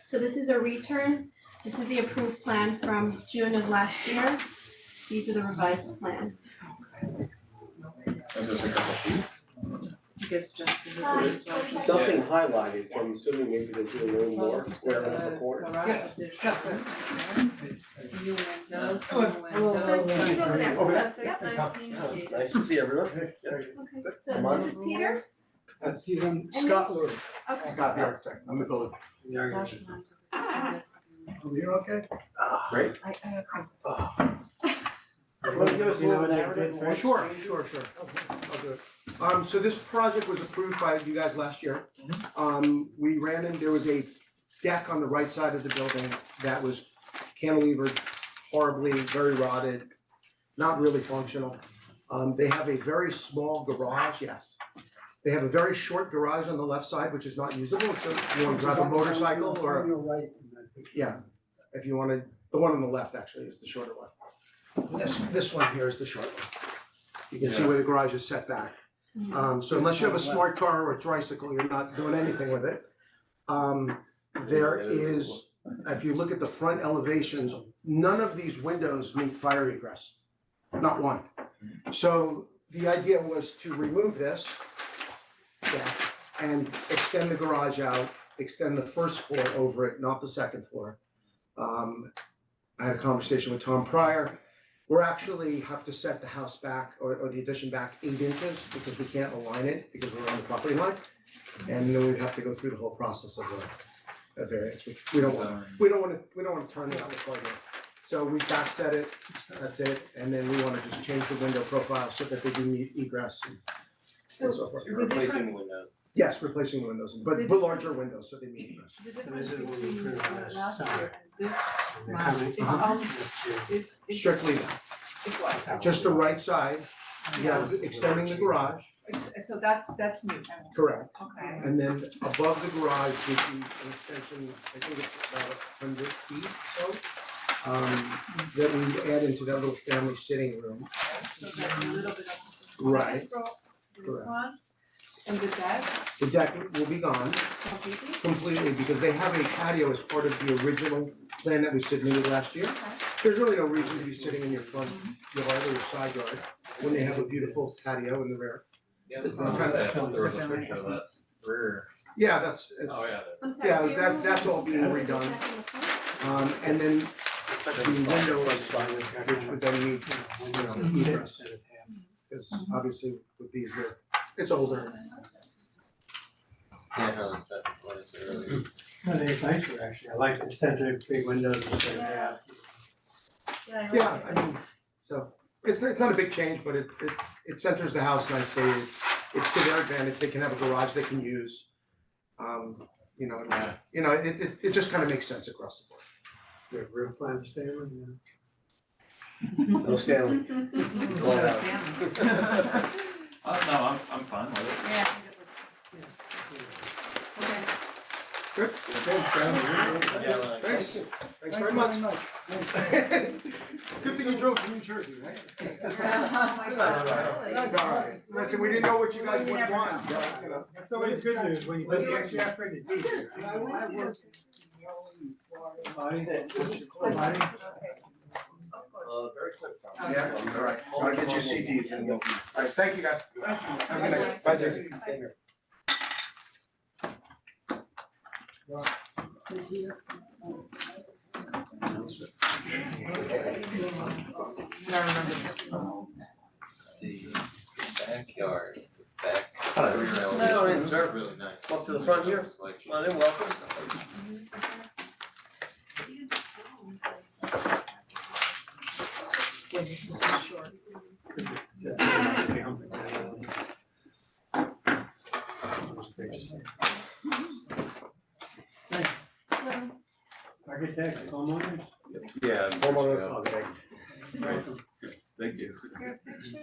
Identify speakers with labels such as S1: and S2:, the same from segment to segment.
S1: So this is a return. This is the approved plan from June of last year. These are the revised plans.
S2: Is this a couple feet?
S3: I guess just the
S4: Something highlighted, so I'm assuming maybe they're doing a little more square in the corner.
S3: garage addition. New windows, new
S1: Can you
S3: windows.
S1: go there?
S4: Over there?
S3: It's nicely indicated.
S4: Nice to see everyone.
S1: Okay,
S4: Come
S1: so
S4: on.
S1: this is Peter.
S5: That's even
S1: And
S5: Scott Lewis,
S1: Okay.
S5: Scott the architect, I'm the builder. Oh, you're okay?
S4: Great.
S5: You wanna give us a little narrative? Sure. I'll do it. So this project was approved by you guys last year. We ran in, there was a deck on the right side of the building that was cantilevered horribly, very rotted, not really functional. They have a very small garage, yes. They have a very short garage on the left side, which is not usable, so you wanna drive a motorcycle or.
S6: On your right in that picture.
S5: Yeah, if you wanted, the one on the left actually is the shorter one. This one here is the short one. You can see where the garage is set back. So unless you have a smart car or a tricycle, you're not doing anything with it. There is, if you look at the front elevations, none of these windows meet fire egress, not one. So the idea was to remove this deck and extend the garage out, extend the first floor over it, not the second floor. I had a conversation with Tom Pryor. We're actually have to set the house back or the addition back 8 inches because we can't align it because we're on the property line. And then we'd have to go through the whole process of a variance, which we don't want. We don't wanna turn it out the plug in. So we back set it, that's it, and then we wanna just change the window profile so that they do meet egress and so forth.
S4: You're replacing the window.
S5: Yes, replacing the windows, but larger windows so they meet egress.
S3: The difference
S6: This is what we
S3: between
S6: approved
S3: last
S6: last
S3: year and this
S6: They're
S3: one
S6: coming.
S3: is is
S5: Strictly
S3: is what?
S5: just the right side, yeah, extending the garage,
S3: So that's new,
S5: correct.
S3: okay.
S5: And then above the garage would be an extension, I think it's about 100 feet or so. That we would add into that little family sitting room.
S3: So that's a little bit of
S5: Right.
S3: second floor, this
S5: Correct.
S3: one, and the deck,
S5: The deck will be gone
S3: completely,
S5: completely because they have a patio as part of the original plan that we submitted last year.
S3: okay.
S5: There's really no reason to be sitting in your front yard or your side yard when they have a beautiful patio in the rear.
S2: Yeah,
S5: I
S2: thought there was a picture of that rear.
S5: Yeah, that's,
S2: Oh, yeah.
S1: I'm sorry,
S5: Yeah,
S1: so you're
S5: that-
S1: removing
S5: that's all
S1: the
S5: being
S1: second
S5: redone.
S1: and the front?
S5: and then the windows, which would then need, egress. Because obviously with these, it's older.
S4: Yeah, no, that's what I said earlier.
S6: No, they're nicer actually, I like the center, big windows that they have.
S5: Yeah, I mean, so it's not a big change, but it centers the house nicely. It's to their advantage. They can have a garage they can use. It just kind of makes sense across the board.
S6: The roof plan staying,
S4: No Stanley. Going out.
S2: No, I'm fine with it.
S3: Yeah.
S5: Good.
S4: Yeah, like-
S5: Thanks. Thanks very much. Good thing you drove from New Jersey, right? That's all right. Listen, we didn't know what you guys would want, but, you know.
S6: That's always good news, when you put the extra effort, it's easier.
S5: I worked
S4: Very quick.
S5: Yeah, all right. So I'll get you CDs and we'll, all right, thank you guys. Have a good night. Bye, Daisy.
S4: The backyard, back.
S5: Hello.
S4: rear
S5: Hello.
S4: elevations are really nice.
S5: Up to the front here.
S4: It's like-
S5: Come on in, welcome.
S3: Yeah, this is so short.
S6: Architect, homeowners?
S4: Yeah.
S5: Homeowners, okay.
S4: Thank you.
S1: Your pictures?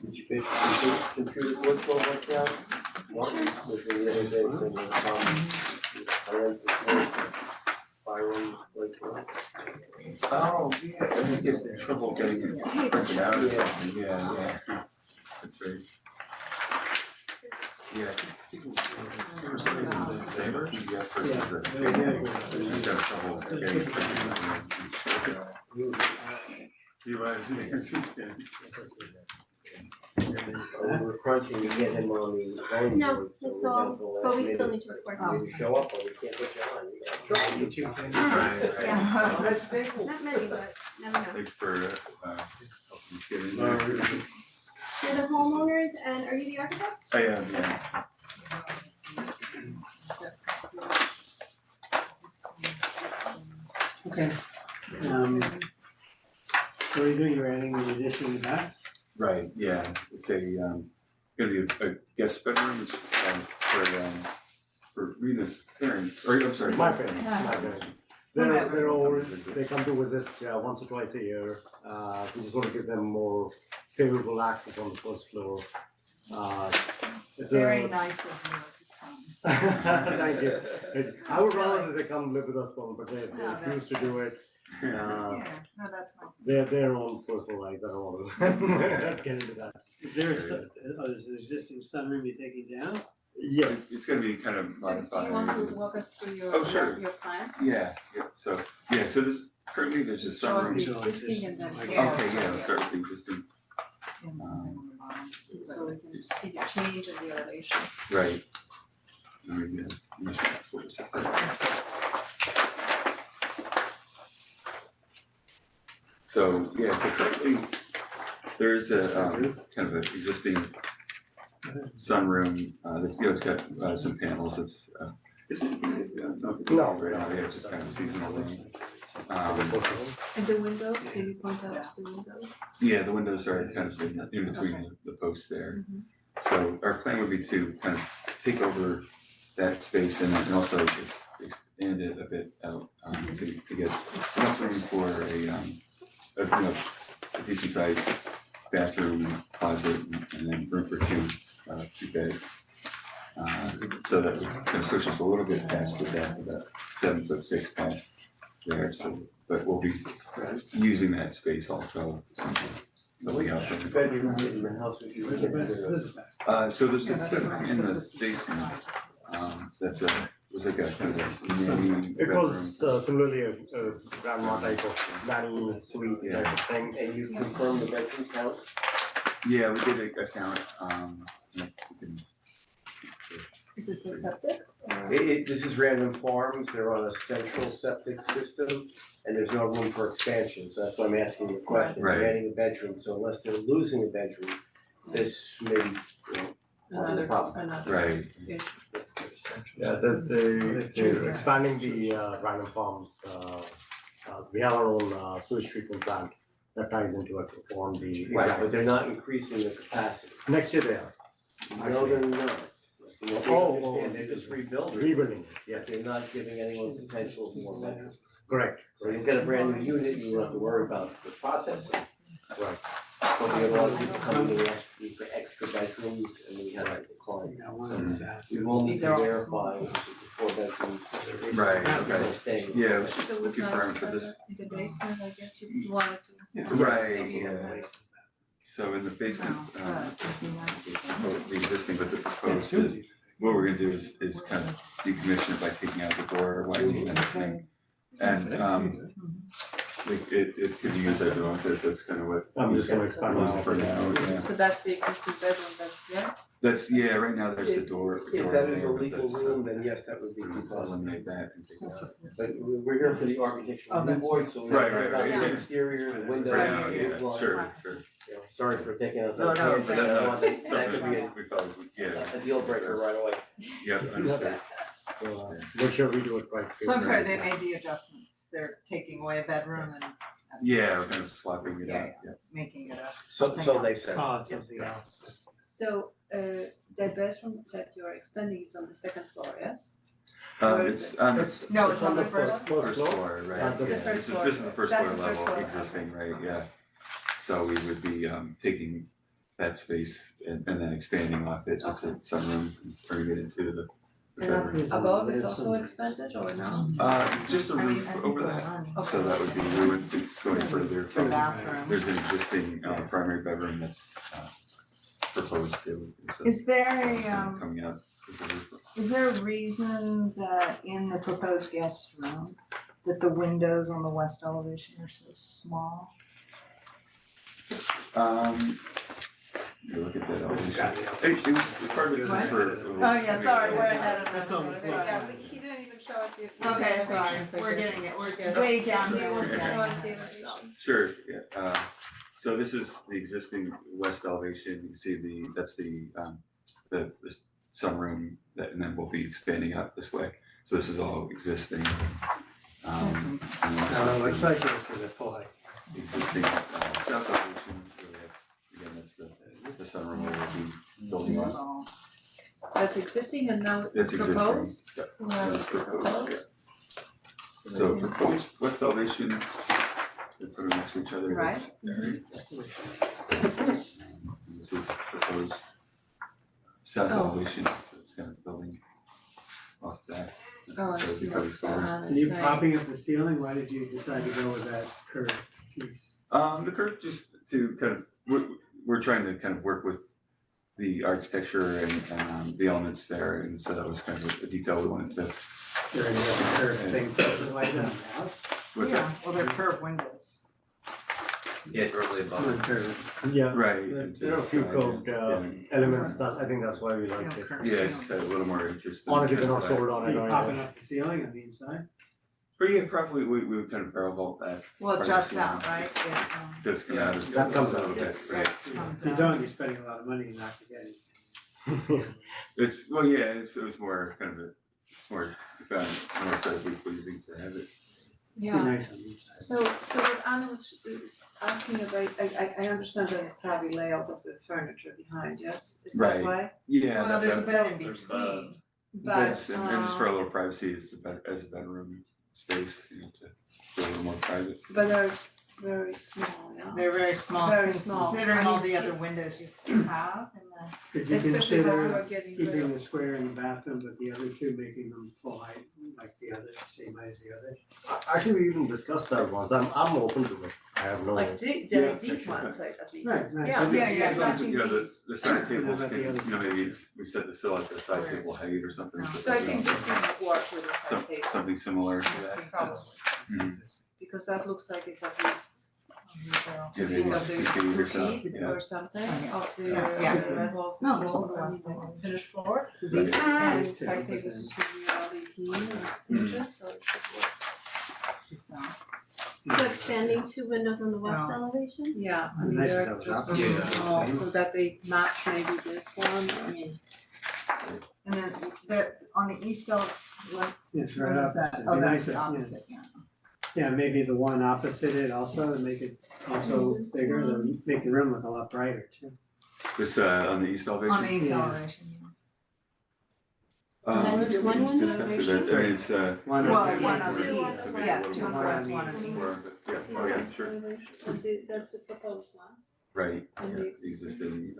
S4: Did you basically computer workflow work out? What? With the other days and I went to Byron, like. Oh, yeah. I think it's trouble getting it printed out. Yeah. That's right.
S2: neighbor?
S7: Yeah,
S6: He's
S7: got trouble getting. He was.
S4: We're crunching to get him on the zoning
S1: No,
S4: board, so
S1: it's
S4: we're
S1: all,
S4: down to the last
S1: but we still
S4: minute.
S1: need to report.
S4: You show up, or we can't put you on, you gotta.
S6: YouTube thing.
S1: Yeah,
S4: That's Staples.
S1: not many, but never know.
S7: Thanks for helping us get in
S4: No,
S7: there.
S1: You're the homeowners and are you the architect?
S7: I am, yeah.
S6: Okay. What are you doing, you're adding an addition to that?
S7: Right, yeah, it's gonna be a guest bedroom, for Rena's parents, or I'm sorry.
S5: My parents, my parents. They're old, they come to visit once or twice a year. We just want to give them more favorable access on the first floor. It's a.
S3: Very nice of you as a son.
S5: Thank you. I would rather that they come live with us, but they
S3: No,
S5: refuse to do it.
S3: Yeah, no, that's nice.
S5: They're their own personal lives, I don't want to get into that.
S6: Is there is an existing sunroom you're taking down?
S5: Yes.
S7: It's gonna be kind of
S1: So do
S7: modified.
S1: you want to walk us through
S7: Oh, sure.
S1: your plans?
S7: Yeah, so there's currently there's a
S1: Just show us
S7: sunroom.
S1: the existing and then.
S7: Okay, yeah, let's start with the existing,
S3: So we can see the change in the elevations.
S7: right. And then, so currently, there's a kind of an existing sunroom, that's, it's got some panels, it's
S5: No.
S7: right on, it's just kind of seasonal room.
S1: And the windows, can you point out the windows?
S7: Yeah, the windows are kind of in between the posts there. So our plan would be to kind of take over that space and also expand it a bit out, to get enough room for a decent sized bathroom, closet, and then room for two beds. So that kind of pushes a little bit past the depth of that 7'6" pad there, so, but we'll be using that space also. Looking out for
S4: Bedroom in the house, would you
S6: Where's
S4: look
S6: the
S4: at
S6: back?
S4: it?
S6: Where's the back?
S7: So there's a bedroom in the basement, was like a kind of a mini
S5: It
S7: bedroom.
S5: was similarly a grandma type of nanny suite type of thing.
S4: And you confirm the bedroom count?
S7: Yeah, we did a count, we can.
S1: Is it the septic?
S4: This is Random Farms, they're on a central septic system, and there's no room for expansion, so that's why I'm asking you a question.
S7: Right.
S4: They're adding a bedroom, so unless they're losing a bedroom, this may,
S3: Another,
S4: problem.
S3: another
S7: Right.
S3: issue.
S5: Yeah, they're expanding the Random Farms, we have our own sewage treatment plant that ties into it to form the.
S4: right, but they're not increasing the capacity.
S5: Next year they are
S4: No, they're not. You know, they
S5: Oh,
S4: understand they're just rebuilding,
S5: rebuilding it, yeah,
S4: yet they're not giving anyone potential for more bedrooms.
S5: correct,
S4: So you get a brand new unit, you don't have to worry about the processing.
S5: right.
S4: So we have a lot of people coming in asking for extra bedrooms, and we have that decline.
S6: You got one in the back.
S4: We will need to
S3: They're all
S4: verify if it's a 4 bedroom.
S7: Right,
S4: They're
S7: okay.
S4: staying.
S7: Yeah,
S1: So
S7: we'll
S1: would you like
S7: confirm
S1: to
S7: for
S1: start
S7: this.
S1: in the basement, I guess you wanted to.
S7: Right,
S1: Maybe in the
S7: yeah.
S1: basement.
S7: So in the basement,
S1: Just in that.
S7: the existing, but the proposed is, what we're gonna do is kind of decommission it by taking out the door, widening and everything. And like it could be used as an office, that's kind of what.
S5: I'm just gonna expand my
S7: Use it for
S5: office.
S7: now, yeah.
S1: So that's the existing bedroom that's there?
S7: That's, yeah, right now there's the door.
S4: If
S7: door
S4: that is a
S7: there, but
S4: legal
S7: that's,
S4: room, then yes, that would be
S7: we'll
S4: possible.
S7: eliminate that and take it out.
S4: But we're here for the architectural
S3: Oh,
S4: review
S3: that's
S4: board, so it's
S7: Right,
S4: not
S7: right,
S4: the
S7: yeah.
S4: exterior, the
S7: For
S4: windows,
S7: now,
S4: the
S7: yeah,
S4: roof line.
S7: sure.
S4: You know, sorry for taking us
S7: No,
S4: on
S7: no,
S4: tangent,
S7: but
S4: but I
S7: no,
S4: want that
S7: it's
S4: could be
S7: something we felt, yeah,
S4: a deal breaker right away.
S7: yeah, understood.
S5: So, make sure we do it right.
S3: So I'm sorry, they made the adjustments, they're taking away a bedroom and
S7: Yeah, we're kind of swapping it out, yeah.
S3: making it a.
S4: So they said.
S6: Oh, it's something else.
S1: So, that bedroom that you're extending is on the second floor, yes?
S7: It's on the
S5: It's,
S3: No,
S5: it's on the first
S7: first
S5: floor.
S7: floor, right?
S5: That's the
S7: Yeah,
S1: first
S7: this is-
S1: floor.
S7: This is the first
S1: That's
S7: floor
S1: the first
S7: level
S1: floor,
S7: existing, right, yeah. So we would be taking that space and then expanding off it, it's a sunroom, and turning it into the bedroom.
S1: Above is also expanded or no?
S7: Just a roof over that, so that would be, we would be going further
S3: The
S7: from,
S3: bathroom.
S7: there's an existing primary bedroom that's proposed to, so
S3: Is there a,
S7: coming out. with the roof.
S3: Is there a reason that in the proposed guest room, that the windows on the west elevation are so small?
S7: You look at that
S6: It's
S7: elevation.
S6: got it.
S7: It was part of it
S3: What?
S7: for.
S3: Oh, yeah, sorry, we're ahead of
S6: That's
S3: this.
S6: on the floor.
S1: Yeah, but he didn't even show us the.
S3: Okay, sorry, we're getting it, we're way down
S1: Do
S3: here.
S1: you want to
S3: we're
S1: show
S3: getting
S1: us
S3: it.
S1: the other results?
S7: Sure, yeah, so this is the existing west elevation, you can see that's the sunroom that, and then we'll be expanding out this way. So this is all existing. And then
S6: No, it
S7: this is
S6: looks like it's for the full height.
S7: the existing south elevation, so we have, again, that's the sunroom where we'll be building on.
S3: So,
S1: That's existing and now
S7: It's existing.
S1: proposed?
S7: Yep.
S1: Now
S7: It's
S1: it's
S7: proposed,
S1: proposed?
S7: So proposed west elevation, we put them next to each other.
S1: Right.
S7: that's- This is proposed south
S1: Oh.
S7: elevation, so it's kind of building off that.
S1: Oh, I
S7: So it
S1: see
S7: becomes
S1: what's
S7: forward.
S1: on the
S6: And you
S1: side.
S6: popping up the ceiling, why did you decide to go with that curved piece?
S7: The curve just to kind of, we're trying to kind of work with the architecture and the elements there, and so that was kind of a detail we wanted to,
S6: Is there any other curved thing like that?
S7: what's
S3: yeah,
S7: that?
S3: well, they're curved windows.
S4: Yeah, directly above.
S6: Yeah.
S7: Right.
S6: There are a few curved elements that, I think that's why we
S3: You know,
S6: liked it.
S3: curved
S7: Yeah,
S3: ceiling.
S7: just had a little more interest. in
S6: Honestly,
S7: kind
S6: they're
S7: of
S6: not
S7: that.
S6: sold on
S8: Are
S6: it.
S8: you popping up the ceiling on the inside?
S7: But yeah, probably we would kind of barrel vault that,
S3: Well, it
S7: Part of
S3: juts
S7: the
S3: out,
S7: ceiling.
S3: right? It,
S7: just come out.
S6: That comes
S7: a
S6: out,
S7: little bit,
S6: yes.
S7: right.
S3: comes
S8: If you
S3: out.
S8: don't, you're spending a lot of money and not getting.
S7: It's, well, yeah, it was more kind of it's more, more aesthetically pleasing to have it.
S8: Be
S1: Yeah,
S8: nice on the inside.
S1: so what Anna was asking about, I understand that it's probably layout of the furniture behind, yes? Is that
S7: Right.
S1: why?
S7: Yeah,
S3: Well, there's a
S7: that,
S3: bed in
S2: There's
S3: between.
S2: beds.
S1: But,
S7: that's, and just for a little privacy, as a bedroom space, to feel a little more private.
S1: but they're very small, yeah?
S3: They're very small,
S1: Very small.
S3: considering
S1: I
S3: all
S1: mean,
S3: the other windows you have in the.
S8: Could you
S1: Especially when we
S8: consider
S1: were getting rid
S8: keeping
S1: of.
S8: the square in the bathroom, but the other two making them full height, like the others, same height as the others?
S6: Actually, we even discussed that once, I'm open to it, I have no.
S1: Like
S7: Yeah,
S1: these
S7: sure.
S1: ones, like, at least.
S8: Right, right.
S1: Yeah,
S3: Yeah, yeah,
S7: But,
S3: that's-
S7: you know, the side tables
S8: How about the
S7: can,
S8: other
S7: you know, maybe it's, we set the sill at the side table height or something.
S1: So I think this can work with the side table,
S7: Something similar to that.
S1: probably,
S7: Mhm.
S1: because that looks like it's at least
S7: Yeah,
S1: 2
S7: maybe
S1: feet of the,
S7: 2 feet or
S1: 2
S7: so,
S1: feet
S7: yeah.
S1: or something
S3: Yeah.
S1: of the
S3: Yeah.
S1: level of the
S3: No, this is
S1: floor,
S3: the
S1: I
S3: one.
S1: mean, the finished floor.
S3: So these
S1: And
S8: These two,
S1: side
S8: but
S1: tables
S8: then-
S1: is really 18 inches, so it should work.
S9: So expanding 2 windows on the west
S3: Oh.
S9: elevation?
S1: Yeah, I
S8: It'd be
S1: mean,
S8: nice if
S1: they're
S8: that was
S1: just
S8: opposite.
S1: really
S2: Yeah.
S1: small, so that they match maybe this one, I mean,
S3: And then the, on the east of, what,
S8: It's
S3: what
S8: right
S3: is
S8: opposite,
S3: that?
S8: it'd
S3: Oh,
S8: be
S3: that's
S8: nice
S3: the
S8: if, yeah.
S3: opposite, yeah.
S8: Yeah, maybe the one opposite it also, and make it also
S1: This
S8: bigger,
S1: one.
S8: then make the room look a lot brighter too.
S7: This, on the east elevation?
S3: On the east
S8: Yeah.
S3: elevation, yeah.
S1: And then just one
S7: It's just-
S1: elevation?
S7: I mean, it's,
S8: One
S3: Well,
S8: opposite.
S3: one
S1: Yeah,
S3: on
S1: two
S3: the
S1: on
S3: east,
S1: the
S3: yeah,
S1: west,
S3: two on the
S8: one on
S3: west,
S8: the
S3: one on the
S8: east.
S3: east.
S7: more, but, yeah, oh yeah, sure,
S1: That's the proposed one.
S7: right,
S1: And
S7: yeah,
S1: the
S7: the
S1: existing.
S7: existing,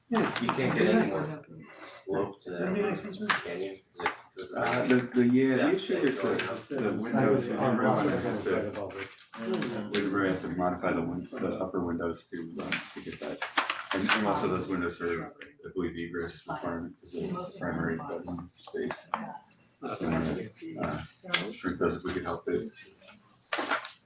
S4: You can't get any more slope to that, can you? Is it, does it?
S7: the issue is the windows, we
S6: On
S7: really
S6: lots
S7: wanna
S6: of
S7: have
S6: them, right
S7: to,
S6: above it.
S7: we really have to modify the upper windows to get that. And also those windows are, I believe, egress requirement, because it's the primary bedroom space. Shrink those if we could help it.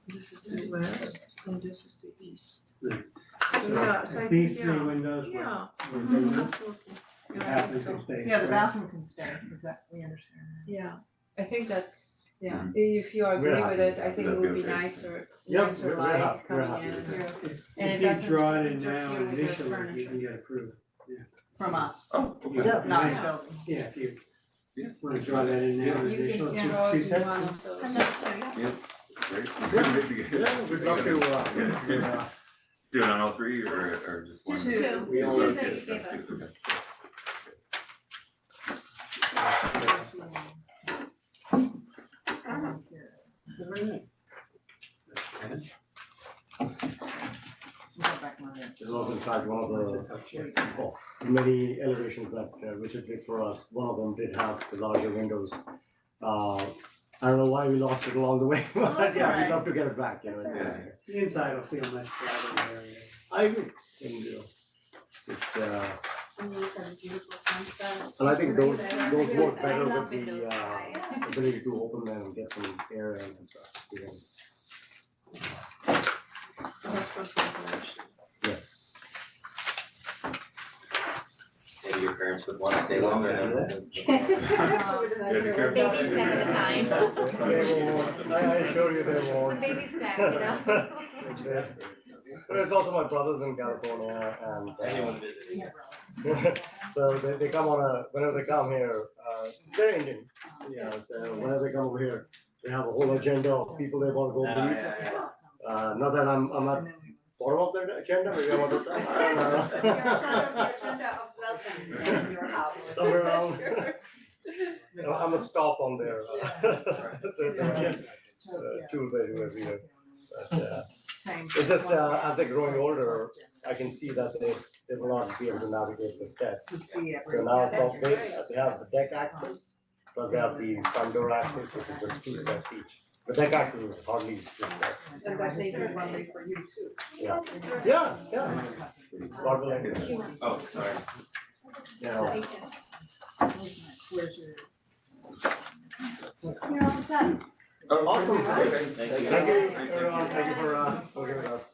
S1: This is the west and this is the east.
S8: Right.
S1: So yeah, so I
S8: If
S1: think,
S8: these three
S1: yeah,
S8: windows were,
S1: yeah,
S8: were
S1: mhm,
S8: bigger,
S1: absolutely.
S8: the
S1: Yeah, I
S8: bathroom
S1: think
S8: could
S1: so.
S8: stay
S3: Yeah, the
S8: square.
S3: bathroom can stay, because that, we understand that.
S1: Yeah, I think that's, yeah,
S7: Mhm.
S1: if you agree
S6: We're
S1: with
S6: happy.
S1: it, I think it
S7: That'd
S1: would
S7: be
S1: be
S7: okay.
S1: nicer,
S6: Yep,
S1: nicer
S6: we're
S1: light
S6: happy, we're
S1: coming
S6: happy
S1: in.
S6: with that.
S1: And
S8: If
S1: it
S8: you
S1: doesn't
S8: draw it in
S1: interfere
S8: now
S1: with the
S8: initially, you
S1: furniture.
S8: can get approved.
S3: From us,
S7: Oh, okay.
S6: Yeah.
S3: not the
S1: Yeah.
S3: building.
S8: Yeah, if you
S7: Yeah.
S8: wanna draw that in now,
S7: Yeah.
S1: You
S8: initial,
S1: can
S3: yeah.
S1: draw
S8: two
S1: it in
S8: sets.
S1: one of those.
S9: And that's 2, yeah.
S7: Great.
S6: Yeah, we'd love to,
S7: Do it on all three or just one?
S9: Just 2,
S6: We
S9: the
S6: all
S9: 2
S6: like
S9: that
S7: Okay,
S9: you gave us.
S7: okay.
S6: This was in fact one of the many elevations that Richard did for us. One of them did have the larger windows.
S10: I don't know why we lost it along the way, but
S3: that's
S10: yeah,
S3: all right.
S10: we'd love to get it back, you know.
S3: That's all
S7: right.
S8: The inside will feel much better there.
S10: I agree, and, you know, just,
S1: And you've got a beautiful sunset.
S10: and I think those
S1: Really
S10: work
S1: good.
S10: better
S1: I love
S10: with
S1: windows.
S10: the, ability to open them and get some air in and stuff, you know.
S1: That's for ventilation.
S4: Maybe your parents would wanna stay longer than that.
S11: Baby step at a time.
S10: They won't, I assure you they
S11: It's a
S10: won't.
S11: baby step, you know?
S10: But it's also my brothers in California and,
S4: Anyone visiting?
S10: so they come whenever they come here, they're Indian, you know, so whenever they come over here, they have a whole agenda of people they wanna go meet. Not that I'm not bottom of their agenda, maybe I'm on the top, I don't know.
S1: You're part of the agenda of welcome to your house.
S10: Somewhere around. I'm a stop on their, tools they do every year. But,
S3: Same.
S10: it's just, as they're growing older, I can see that they will not be able to navigate the steps.
S3: To see
S10: So
S3: every-
S10: now plus they have the deck access, plus they have the front door access, which is just 2 steps each. The deck access is hardly 2 steps.
S3: And I think there's one way for you too.
S10: Yeah, yeah. God willing.
S2: Oh, sorry.
S10: You know,
S3: Where's your?
S1: You're all set.
S2: Oh,
S10: Awesome.
S2: okay,
S10: Thank you, everyone, thank you for working with us.